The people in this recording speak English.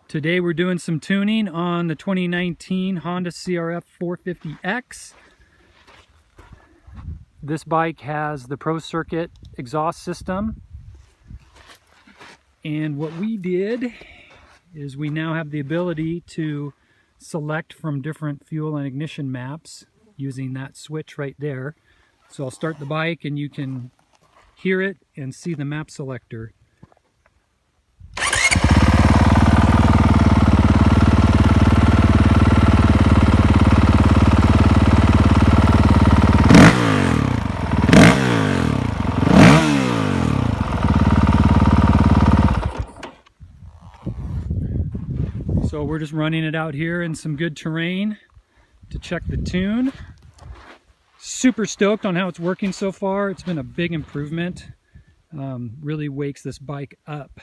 Today we're doing some tuning on the 2019 Honda CRF450X. This bike has the Pro Circuit exhaust system. And what we did is we now have the ability to select from different fuel and ignition maps using that switch right there. So I'll start the bike and you can hear it and see the map selector. So we're just running it out here in some good terrain to check the tune. Super stoked on how it's working so far. It's been a big improvement. Really wakes this bike up.